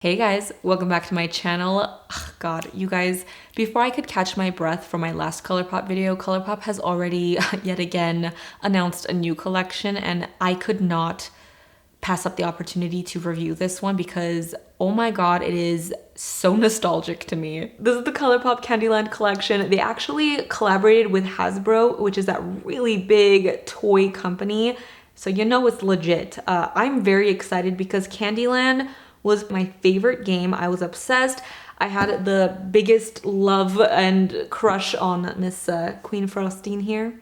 Hey guys, welcome back to my channel. Ugh, God, you guys, before I could catch my breath from my last Colourpop video, Colourpop has already yet again announced a new collection, and I could not pass up the opportunity to review this one because, oh my God, it is so nostalgic to me. This is the Colourpop Candyland collection. They actually collaborated with Hasbro, which is that really big toy company. So you know it's legit. I'm very excited because Candyland was my favorite game. I was obsessed. I had the biggest love and crush on Miss Queen Frostine here.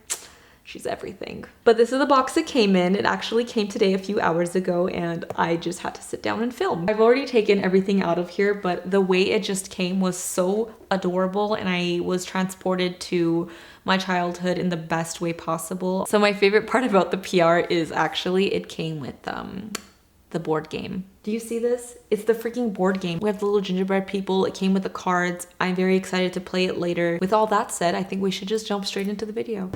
She's everything. But this is the box it came in. It actually came today a few hours ago and I just had to sit down and film. I've already taken everything out of here, but the way it just came was so adorable and I was transported to my childhood in the best way possible. So my favorite part about the PR is actually it came with the board game. Do you see this? It's the freaking board game. We have the little gingerbread people. It came with the cards. I'm very excited to play it later. With all that said, I think we should just jump straight into the video.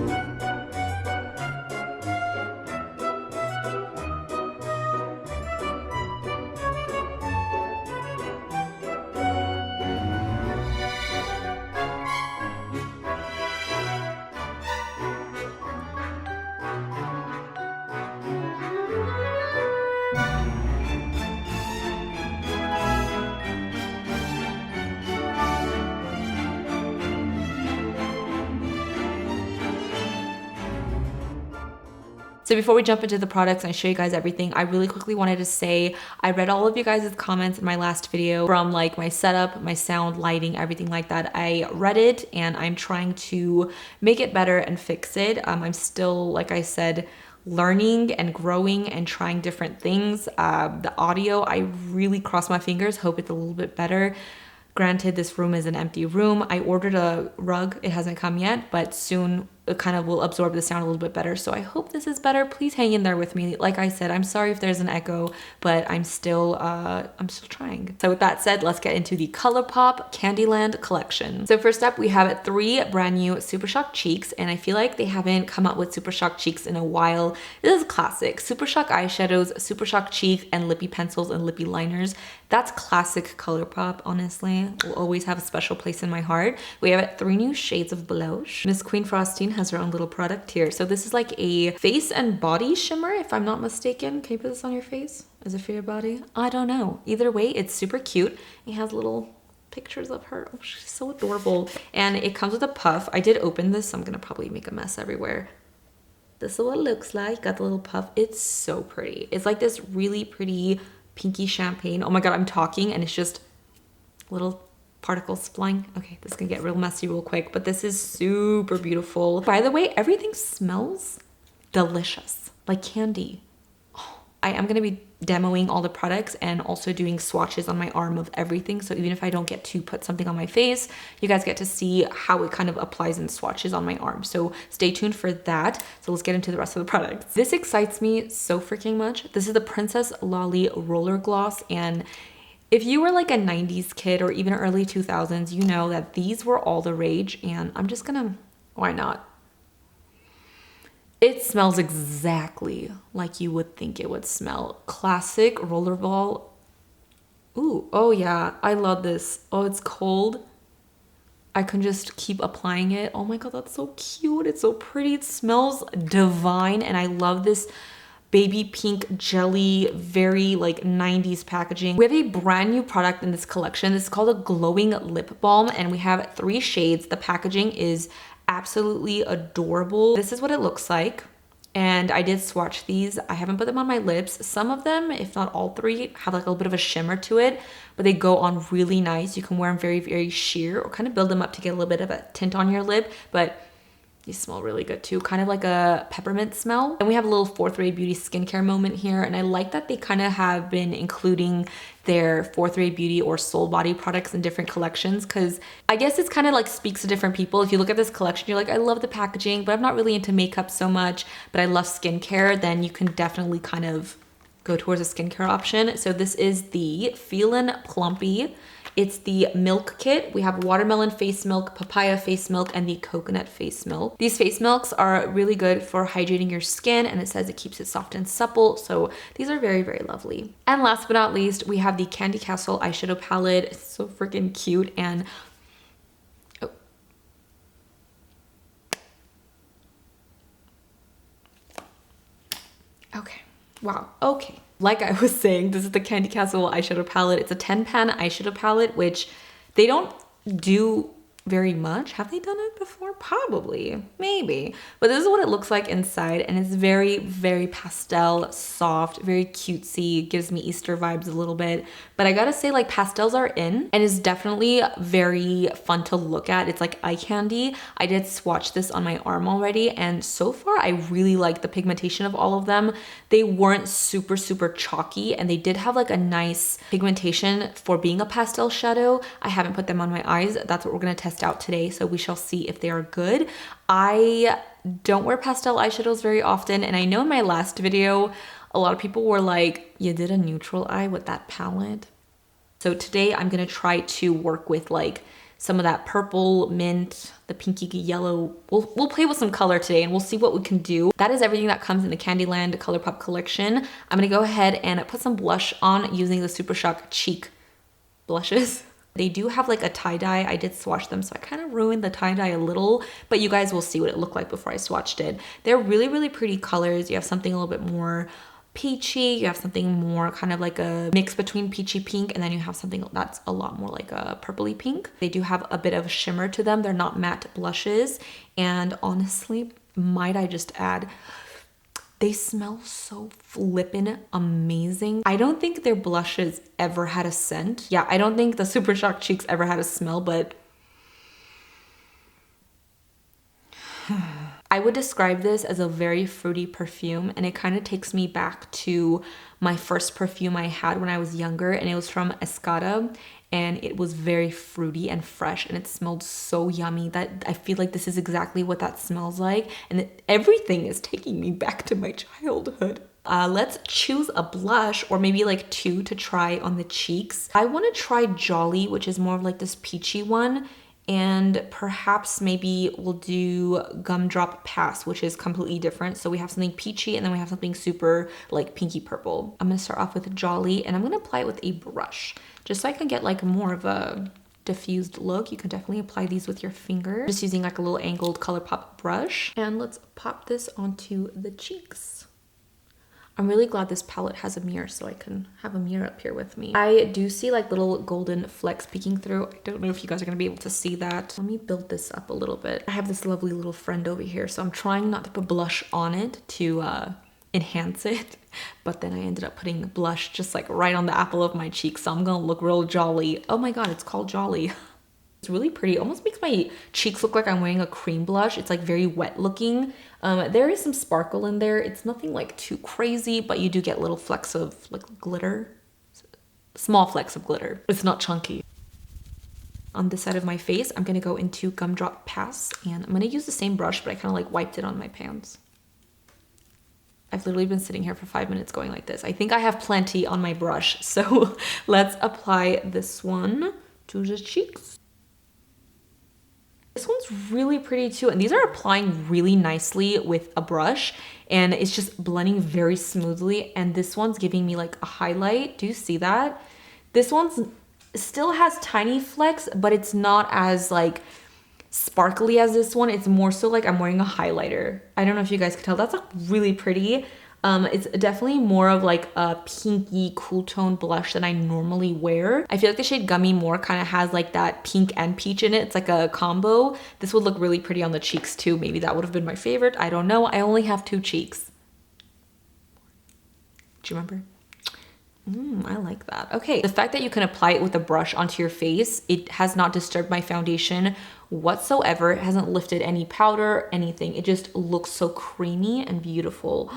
So before we jump into the products and I show you guys everything, I really quickly wanted to say I read all of you guys' comments in my last video from like my setup, my sound, lighting, everything like that. I read it and I'm trying to make it better and fix it. I'm still, like I said, learning and growing and trying different things. The audio, I really cross my fingers, hope it's a little bit better. Granted, this room is an empty room. I ordered a rug. It hasn't come yet, but soon it kind of will absorb the sound a little bit better. So I hope this is better. Please hang in there with me. Like I said, I'm sorry if there's an echo, but I'm still trying. So with that said, let's get into the Colourpop Candyland collection. So first up, we have 3 brand new Super Shock cheeks, and I feel like they haven't come out with Super Shock cheeks in a while. This is classic. Super Shock eyeshadows, Super Shock cheeks, and lippy pencils and lippy liners. That's classic Colourpop, honestly. Will always have a special place in my heart. We have 3 new shades of blush. Miss Queen Frostine has her own little product here. So this is like a face and body shimmer, if I'm not mistaken. Can you put this on your face? Is it for your body? I don't know. Either way, it's super cute. It has little pictures of her. Oh, she's so adorable. And it comes with a puff. I did open this, so I'm gonna probably make a mess everywhere. This is what it looks like. Got the little puff. It's so pretty. It's like this really pretty pinky champagne. Oh my God, I'm talking and it's just little particles flying. Okay, this can get real messy real quick, but this is super beautiful. By the way, everything smells delicious, like candy. Oh, I am gonna be demoing all the products and also doing swatches on my arm of everything. So even if I don't get to put something on my face, you guys get to see how it kind of applies in swatches on my arm. So stay tuned for that. So let's get into the rest of the products. This excites me so freaking much. This is the Princess Lolly Roller Gloss, and if you were like a 90s kid or even early 2000s, you know that these were all the rage, and I'm just gonna, why not? It smells exactly like you would think it would smell. Classic rollerball. Ooh, oh yeah, I love this. Oh, it's cold. I can just keep applying it. Oh my God, that's so cute. It's so pretty. It smells divine, and I love this baby pink jelly, very like 90s packaging. We have a brand new product in this collection. This is called a glowing lip balm, and we have 3 shades. The packaging is absolutely adorable. This is what it looks like. And I did swatch these. I haven't put them on my lips. Some of them, if not all 3, have like a little bit of a shimmer to it, but they go on really nice. You can wear them very, very sheer or kind of build them up to get a little bit of a tint on your lip, but these smell really good too, kind of like a peppermint smell. And we have a little 4th Ray Beauty skincare moment here, and I like that they kind of have been including their 4th Ray Beauty or Soul Body products in different collections, because I guess it's kind of like speaks to different people. If you look at this collection, you're like, I love the packaging, but I'm not really into makeup so much, but I love skincare, then you can definitely kind of go towards a skincare option. So this is the Feelin Plumpy. It's the milk kit. We have watermelon face milk, papaya face milk, and the coconut face milk. These face milks are really good for hydrating your skin, and it says it keeps it soft and supple. So these are very, very lovely. And last but not least, we have the Candy Castle eyeshadow palette. It's so freaking cute. And okay. Wow. Okay. Like I was saying, this is the Candy Castle eyeshadow palette. It's a 10-pan eyeshadow palette, which they don't do very much. Have they done it before? Probably, maybe. But this is what it looks like inside, and it's very, very pastel, soft, very cutesy, gives me Easter vibes a little bit. But I gotta say, like, pastels are in, and it's definitely very fun to look at. It's like eye candy. I did swatch this on my arm already, and so far I really like the pigmentation of all of them. They weren't super, super chalky, and they did have like a nice pigmentation for being a pastel shadow. I haven't put them on my eyes. That's what we're gonna test out today, so we shall see if they are good. I don't wear pastel eyeshadows very often, and I know in my last video a lot of people were like, you did a neutral eye with that palette. So today I'm gonna try to work with like some of that purple, mint, the pinky yellow. We'll play with some color today, and we'll see what we can do. That is everything that comes in the Candyland Colourpop collection. I'm gonna go ahead and put some blush on using the Super Shock CHIC blushes. They do have like a tie-dye. I did swatch them, so I kind of ruined the tie-dye a little, but you guys will see what it looked like before I swatched it. They're really, really pretty colors. You have something a little bit more peachy, you have something more kind of like a mix between peachy pink, and then you have something that's a lot more like a purpley pink. They do have a bit of shimmer to them. They're not matte blushes, and honestly, might I just add, they smell so flippin' amazing. I don't think their blushes ever had a scent. Yeah, I don't think the Super Shock Cheeks ever had a smell, but I would describe this as a very fruity perfume, and it kind of takes me back to my first perfume I had when I was younger, and it was from Escada, and it was very fruity and fresh, and it smelled so yummy that I feel like this is exactly what that smells like, and everything is taking me back to my childhood. Let's choose a blush, or maybe like two to try on the cheeks. I want to try Jolly, which is more of like this peachy one, and perhaps maybe we'll do Gumdrop Pass, which is completely different. So we have something peachy, and then we have something super like pinky purple. I'm gonna start off with Jolly, and I'm gonna apply it with a brush, just so I can get like more of a diffused look. You can definitely apply these with your finger, just using like a little angled ColourPop brush. And let's pop this onto the cheeks. I'm really glad this palette has a mirror, so I can have a mirror up here with me. I do see like little golden flecks peeking through. I don't know if you guys are gonna be able to see that. Let me build this up a little bit. I have this lovely little friend over here, so I'm trying not to put blush on it to enhance it, but then I ended up putting the blush just like right on the apple of my cheek, so I'm gonna look real jolly. Oh my god, it's called Jolly. It's really pretty. Almost makes my cheeks look like I'm wearing a cream blush. It's like very wet looking. There is some sparkle in there. It's nothing like too crazy, but you do get little flecks of like glitter. Small flecks of glitter. It's not chunky. On this side of my face, I'm gonna go into Gumdrop Pass, and I'm gonna use the same brush, but I kind of like wiped it on my pants. I've literally been sitting here for 5 minutes going like this. I think I have plenty on my brush, so let's apply this one to the cheeks. This one's really pretty too, and these are applying really nicely with a brush, and it's just blending very smoothly, and this one's giving me like a highlight. Do you see that? This one's still has tiny flecks, but it's not as like sparkly as this one. It's more so like I'm wearing a highlighter. I don't know if you guys can tell. That's like really pretty. It's definitely more of like a pinky cool tone blush than I normally wear. I feel like the shade Gummy More kind of has like that pink and peach in it. It's like a combo. This would look really pretty on the cheeks too. Maybe that would have been my favorite. I don't know. I only have 2 cheeks. Do you remember? I like that. Okay, the fact that you can apply it with a brush onto your face, it has not disturbed my foundation whatsoever. It hasn't lifted any powder, anything. It just looks so creamy and beautiful.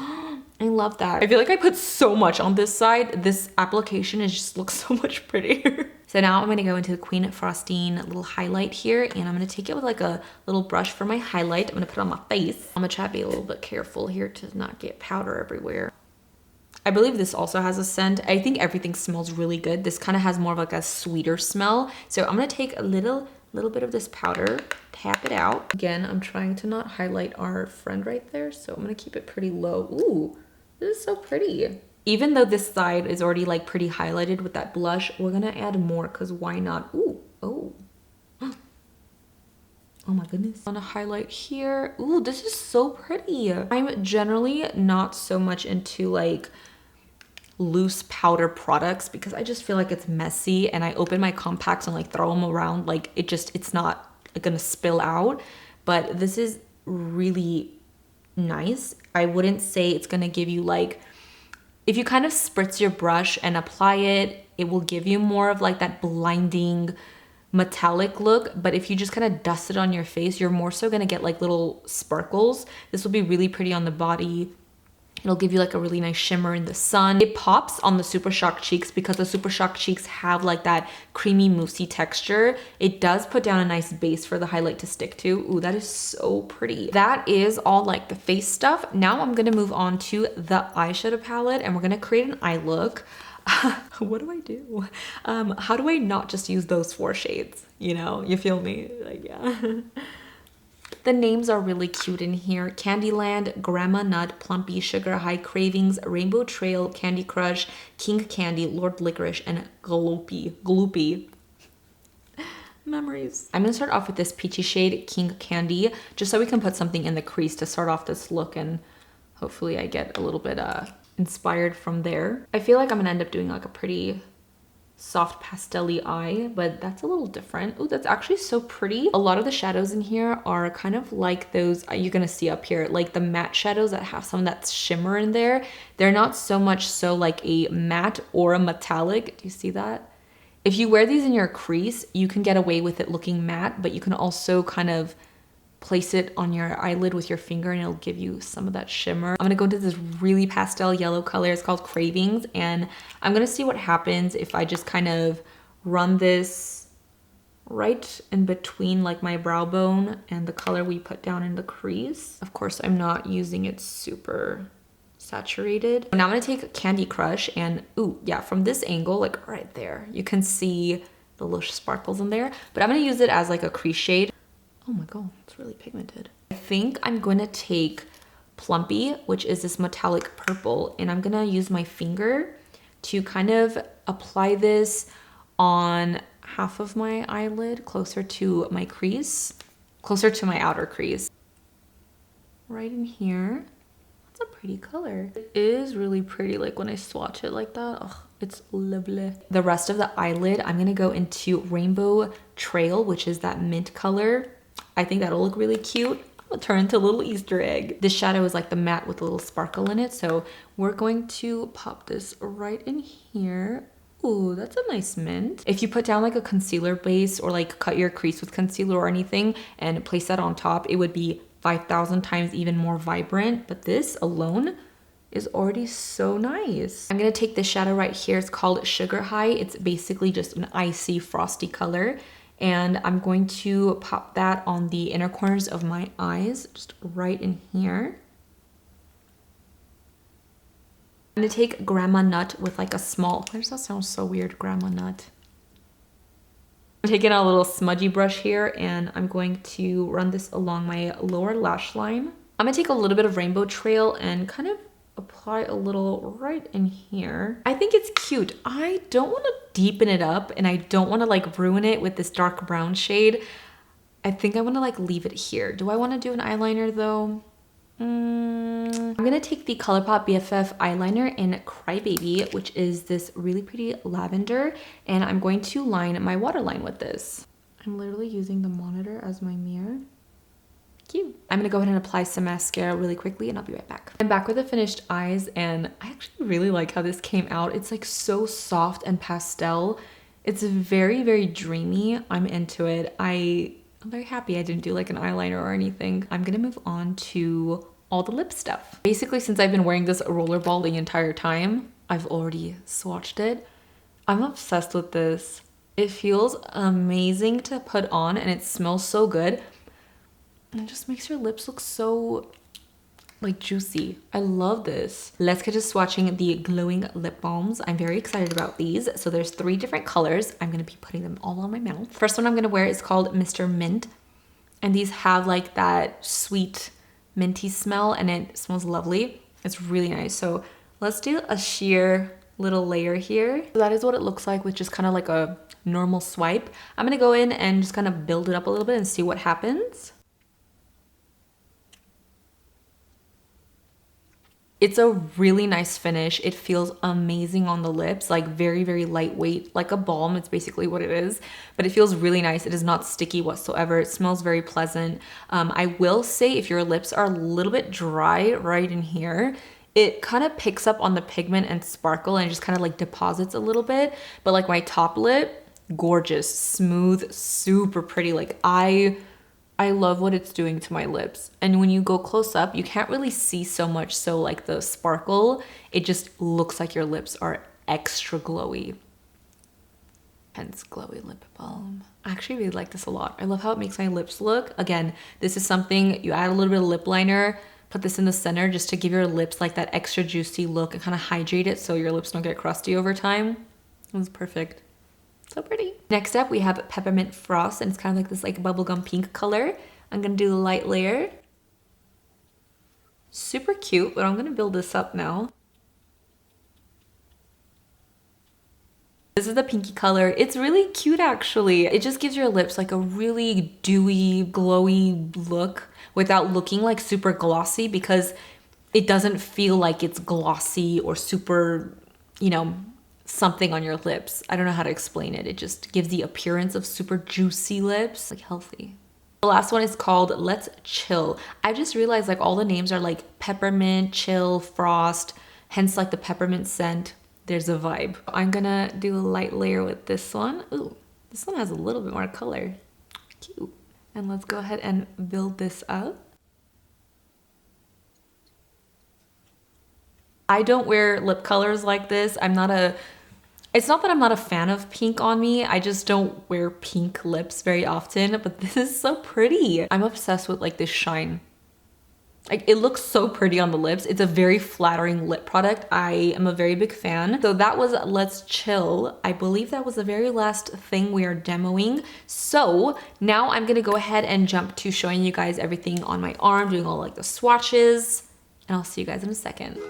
I love that. I feel like I put so much on this side. This application just looks so much prettier. So now I'm gonna go into the Queen Frostine little highlight here, and I'm gonna take it with like a little brush for my highlight. I'm gonna put it on my face. I'm gonna try to be a little bit careful here to not get powder everywhere. I believe this also has a scent. I think everything smells really good. This kind of has more of like a sweeter smell. So I'm gonna take a little bit of this powder, tap it out. Again, I'm trying to not highlight our friend right there, so I'm gonna keep it pretty low. Ooh, this is so pretty. Even though this side is already like pretty highlighted with that blush, we're gonna add more because why not? Ooh, oh. Oh my goodness. I'm gonna highlight here. Ooh, this is so pretty. I'm generally not so much into like loose powder products because I just feel like it's messy, and I open my compacts and like throw them around, like it's not gonna spill out. But this is really nice. I wouldn't say it's gonna give you like, if you kind of spritz your brush and apply it, it will give you more of like that blinding metallic look. But if you just kind of dust it on your face, you're more so gonna get like little sparkles. This will be really pretty on the body. It'll give you like a really nice shimmer in the sun. It pops on the Super Shock cheeks because the Super Shock cheeks have like that creamy moussey texture. It does put down a nice base for the highlight to stick to. Ooh, that is so pretty. That is all like the face stuff. Now I'm gonna move on to the eyeshadow palette, and we're gonna create an eye look. What do I do? How do I not just use those 4 shades? You know, you feel me? Like, yeah. The names are really cute in here. Candyland, Grandma Nut, Plumpy, Sugar High, Cravings, Rainbow Trail, Candy Crush, King Candy, Lord Licorice, and Gloopy. Memories. I'm gonna start off with this peachy shade, King Candy, just so we can put something in the crease to start off this look, and hopefully I get a little bit inspired from there. I feel like I'm gonna end up doing like a pretty soft pastel-y eye, but that's a little different. Oh, that's actually so pretty. A lot of the shadows in here are kind of like those you're gonna see up here, like the matte shadows that have some of that shimmer in there. They're not so much so like a matte or a metallic. Do you see that? If you wear these in your crease, you can get away with it looking matte, but you can also kind of place it on your eyelid with your finger and it'll give you some of that shimmer. I'm gonna go into this really pastel yellow color. It's called Cravings, and I'm gonna see what happens if I just kind of run this right in between like my brow bone and the color we put down in the crease. Of course, I'm not using it super saturated. Now I'm gonna take Candy Crush, and ooh, yeah, from this angle, like right there, you can see the little sparkles in there, but I'm gonna use it as like a crease shade. Oh my god, it's really pigmented. I think I'm gonna take Plumpy, which is this metallic purple, and I'm gonna use my finger to kind of apply this on half of my eyelid, closer to my crease, closer to my outer crease. Right in here. That's a pretty color. It is really pretty, like when I swatch it like that. Oh, it's lovely. The rest of the eyelid, I'm gonna go into Rainbow Trail, which is that mint color. I think that'll look really cute. I'm gonna turn into a little Easter egg. This shadow is like the matte with a little sparkle in it. So we're going to pop this right in here. Ooh, that's a nice mint. If you put down like a concealer base or like cut your crease with concealer or anything and place that on top, it would be 5,000 times even more vibrant. But this alone is already so nice. I'm gonna take this shadow right here. It's called Sugar High. It's basically just an icy frosty color. And I'm going to pop that on the inner corners of my eyes, just right in here. I'm gonna take Grandma Nut with like a small, why does that sound so weird, Grandma Nut? I'm taking a little smudgy brush here, and I'm going to run this along my lower lash line. I'm gonna take a little bit of Rainbow Trail and kind of apply a little right in here. I think it's cute. I don't want to deepen it up, and I don't want to like ruin it with this dark brown shade. I think I want to like leave it here. Do I want to do an eyeliner though? I'm gonna take the Colourpop BFF eyeliner in Crybaby, which is this really pretty lavender, and I'm going to line my waterline with this. I'm literally using the monitor as my mirror. Cute. I'm gonna go ahead and apply some mascara really quickly, and I'll be right back. I'm back with the finished eyes, and I actually really like how this came out. It's like so soft and pastel. It's very, very dreamy. I'm into it. I'm very happy I didn't do like an eyeliner or anything. I'm gonna move on to all the lip stuff. Basically, since I've been wearing this rollerball the entire time, I've already swatched it. I'm obsessed with this. It feels amazing to put on, and it smells so good. And it just makes your lips look so like juicy. I love this. Let's get to swatching the glowing lip balms. I'm very excited about these. So there's 3 different colors. I'm gonna be putting them all on my mouth. First one I'm gonna wear is called Mr. Mint. And these have like that sweet minty smell and it smells lovely. It's really nice. So let's do a sheer little layer here. So that is what it looks like with just kind of like a normal swipe. I'm gonna go in and just kind of build it up a little bit and see what happens. It's a really nice finish. It feels amazing on the lips, like very, very lightweight, like a balm. It's basically what it is, but it feels really nice. It is not sticky whatsoever. It smells very pleasant. I will say if your lips are a little bit dry right in here, it kind of picks up on the pigment and sparkle and just kind of like deposits a little bit. But like my top lip, gorgeous, smooth, super pretty. Like I love what it's doing to my lips. And when you go close up, you can't really see so much. So like the sparkle, it just looks like your lips are extra glowy. Hence glowy lip balm. I actually really like this a lot. I love how it makes my lips look. Again, this is something you add a little bit of lip liner, put this in the center just to give your lips like that extra juicy look and kind of hydrate it so your lips don't get crusty over time. It was perfect. So pretty. Next up, we have Peppermint Frost, and it's kind of like this like bubblegum pink color. I'm gonna do a light layer. Super cute, but I'm gonna build this up now. This is the pinky color. It's really cute actually. It just gives your lips like a really dewy, glowy look without looking like super glossy because it doesn't feel like it's glossy or super, you know, something on your lips. I don't know how to explain it. It just gives the appearance of super juicy lips, like healthy. The last one is called Let's Chill. I just realized like all the names are like peppermint, chill, frost, hence like the peppermint scent. There's a vibe. I'm gonna do a light layer with this one. Ooh, this one has a little bit more color. Cute. And let's go ahead and build this up. I don't wear lip colors like this. It's not that I'm not a fan of pink on me. I just don't wear pink lips very often, but this is so pretty. I'm obsessed with like this shine. Like it looks so pretty on the lips. It's a very flattering lip product. I am a very big fan. So that was Let's Chill. I believe that was the very last thing we are demoing. So now I'm gonna go ahead and jump to showing you guys everything on my arm, doing all like the swatches, and I'll see you guys in a second.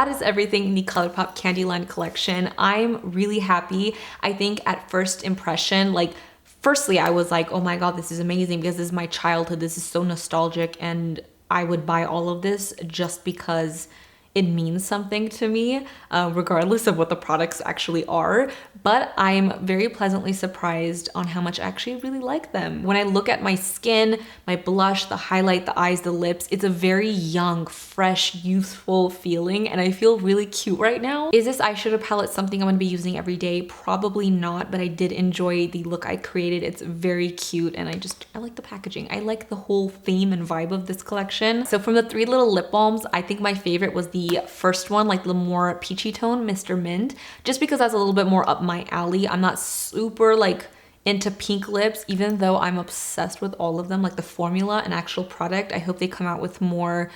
that is everything in the Colourpop Candyland collection. I'm really happy. I think at first impression, like, firstly, I was like, oh my God, this is amazing because this is my childhood. This is so nostalgic and I would buy all of this just because it means something to me, regardless of what the products actually are. But I'm very pleasantly surprised on how much I actually really like them. When I look at my skin, my blush, the highlight, the eyes, the lips, it's a very young, fresh, youthful feeling, and I feel really cute right now. Is this eyeshadow palette something I'm gonna be using every day? Probably not, but I did enjoy the look I created. It's very cute, and I like the packaging. I like the whole theme and vibe of this collection. So from the 3 little lip balms, I think my favorite was the first one, like the more peachy tone, Mr. Mint, just because that's a little bit more up my alley. I'm not super like into pink lips, even though I'm obsessed with all of them, like the formula and actual product. I hope they come out with more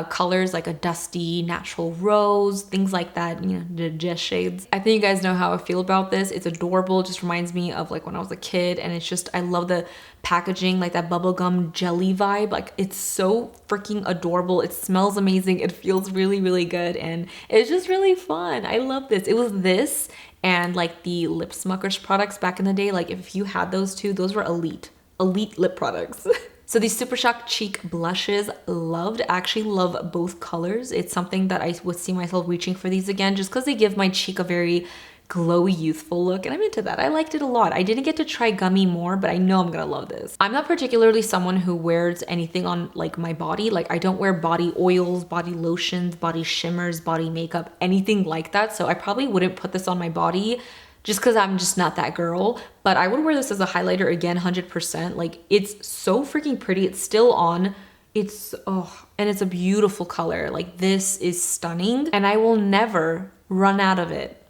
colors, like a dusty natural rose, things like that, you know, the Jess shades. I think you guys know how I feel about this. It's adorable. It just reminds me of like when I was a kid, and it's just, I love the packaging, like that bubblegum jelly vibe. Like, it's so freaking adorable. It smells amazing. It feels really, really good, and it's just really fun. I love this. It was this and like the Lip Smuckers products back in the day. Like, if you had those two, those were elite lip products. So these Super Shock Cheek blushes, loved. I actually love both colors. It's something that I would see myself reaching for these again, just because they give my cheek a very glowy, youthful look, and I'm into that. I liked it a lot. I didn't get to try gummy more, but I know I'm gonna love this. I'm not particularly someone who wears anything on like my body. Like, I don't wear body oils, body lotions, body shimmers, body makeup, anything like that. So I probably wouldn't put this on my body just because I'm just not that girl. But I would wear this as a highlighter again, 100%. Like, it's so freaking pretty. It's still on. It's, oh, and it's a beautiful color. Like, this is stunning, and I will never run out of it.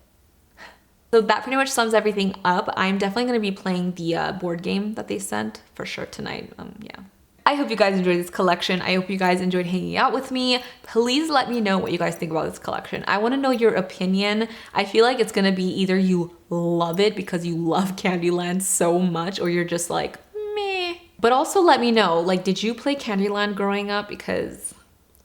So that pretty much sums everything up. I'm definitely going to be playing the board game that they sent for sure tonight. Yeah. I hope you guys enjoyed this collection. I hope you guys enjoyed hanging out with me. Please let me know what you guys think about this collection. I want to know your opinion. I feel like it's going to be either you love it because you love Candyland so much, or you're just like, meh. But also let me know, like, did you play Candyland growing up? Because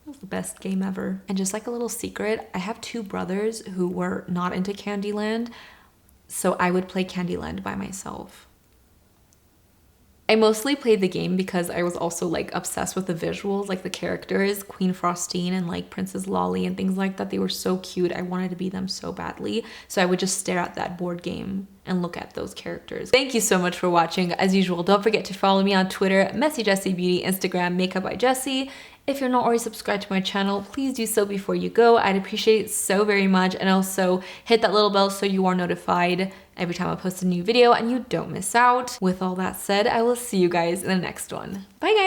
it was the best game ever. And just like a little secret, I have 2 brothers who were not into Candyland, so I would play Candyland by myself. I mostly played the game because I was also like obsessed with the visuals, like the characters, Queen Frostine and like Princess Lolly and things like that. They were so cute. I wanted to be them so badly. So I would just stare at that board game and look at those characters. Thank you so much for watching. As usual, don't forget to follow me on Twitter, Mesijesi Beauty, Instagram, Makeup by Jesi. If you're not already subscribed to my channel, please do so before you go. I'd appreciate it so very much. And also hit that little bell so you are notified every time I post a new video and you don't miss out. With all that said, I will see you guys in the next one. Bye guys!